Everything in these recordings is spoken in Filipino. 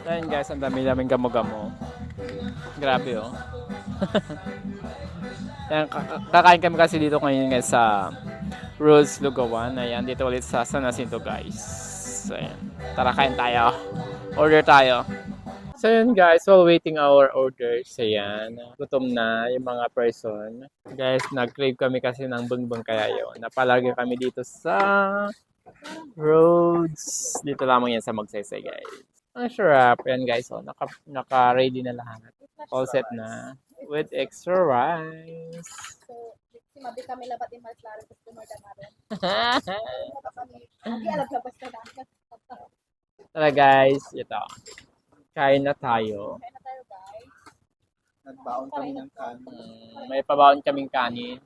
Ayun guys, ang dami-daming gamo-gamo. Grabe oh. Ayan, kakain kami kasi dito ngayon guys sa Rose Lugawan. Ayan, dito ulit sa San Jacinto guys. Ayan, tara kain tayo. Order tayo. So yun guys, while waiting our orders, ayan, gutom na yung mga person. Guys, nag-crave kami kasi ng bungbong kaya yun. Napalagi kami dito sa Rhodes. Dito lamang yan sa Magsaysay guys. Ang sarap. Ayan guys, so naka-ready na lahat. All set na. With extra rice. So, si Mabi kami labat in March Laro, customer na namin. Hindi alam labas na namin. Tara guys, ito. Kain na tayo. Kaya na tayo guys. Nagbaon kami ng kanin. May pabaon kaming kanin.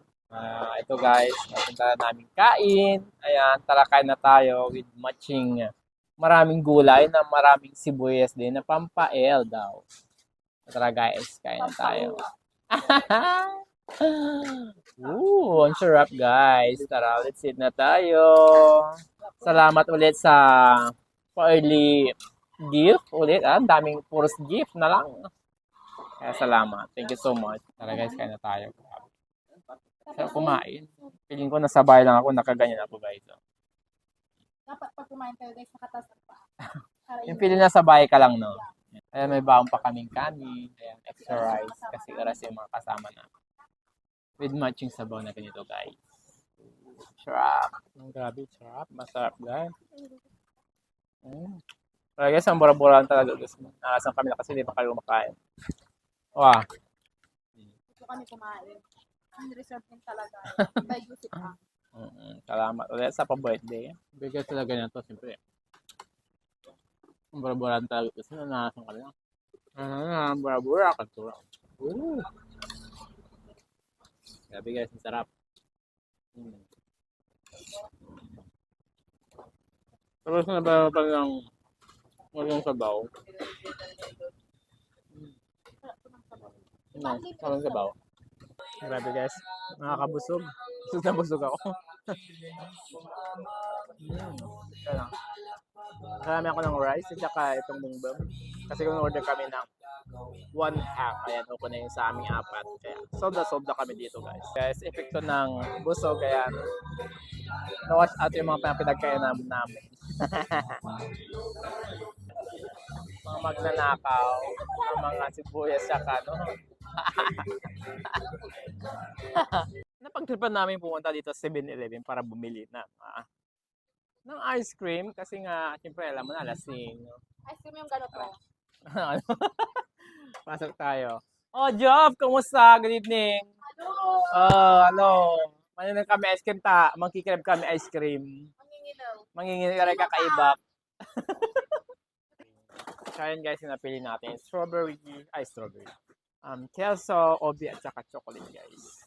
Ito guys, napunta na namin kain. Ayan, tara kain na tayo with matching maraming gulay na maraming sibuyas din na pampael daw. Tara guys, kain na tayo. Ang sarap guys. Tara, let's eat na tayo. Salamat ulit sa early gift ulit. Ang daming puros gift na lang. Kaya salamat. Thank you so much. Tara guys, kain na tayo. Sarap kumain. Feeling ko nasa bahay lang ako, nakaganyan ako guys. Dapat pag kumain tayo guys, nakatas ang paa. Yung feeling nasa bahay ka lang, no? Ayan, may baon pa kaming kanin. Ayan, extra rice. Kasi oras yung mga kasama na. With matching sabaw na ganito guys. Sarap. Grabe, sarap. Masarap guys. Kaya guys, ang bura-buraan talaga guys. Nakasan kami na kasi hindi pa kayo kumakain. Wow. Gusto kami kumain. Ang reserve din talaga. By Yusip pa. Salamat ulit sa pa-birthday. Bigay talaga na to, siyempre. Ang bura-buraan talaga kasi nanasan ka lang. Bura-bura ka to. Grabe guys, ang sarap. Tapos na ba pa ng walang sabaw? Walang sabaw. Grabe guys, nakakabusog. Busog na busog ako. Marami ako ng rice at saka itong bungbong. Kasi kung order kami ng 1 half, ayan, open na yun sa aming apat. Kaya sobra-sobra kami dito guys. Guys, epekto ng busog, kaya na-watch out yung mga pinagkaya namin. Mga magnanakaw, mga sibuyas saka no. Napagtripan namin pumunta dito sa 7-Eleven para bumili ng ice cream kasi nga siyempre alam mo na lasing. Ice cream yung gano'n to. Pasok tayo. Oh, Job, kumusta? Good evening. Hello. Manunod kami ice cream Mangkikrib kami ice cream. Manginginaw ka kaibak. Kaya guys, yung napili natin. Strawberry. Kelso, obi at saka chocolate guys.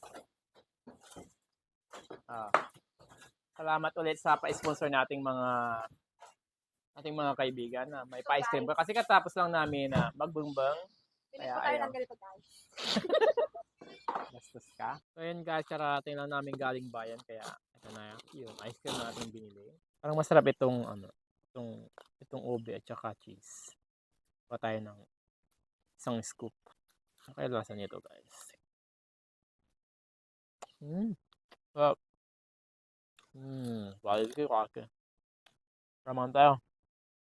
Salamat ulit sa pa-sponsor nating mga kaibigan na may pa-ice cream. Kasi katapos lang namin na magbumbang. Pilit ko tayo ng ganito guys. Bastos ka. So yun guys, karating lang namin galing bayan. Kaya ito na yung ice cream natin binili. Parang masarap itong ube at saka cheese. Pa tayo ng isang scoop. Ang kaya lasa nito guys. Sarap. Quality kasi. Raman tayo.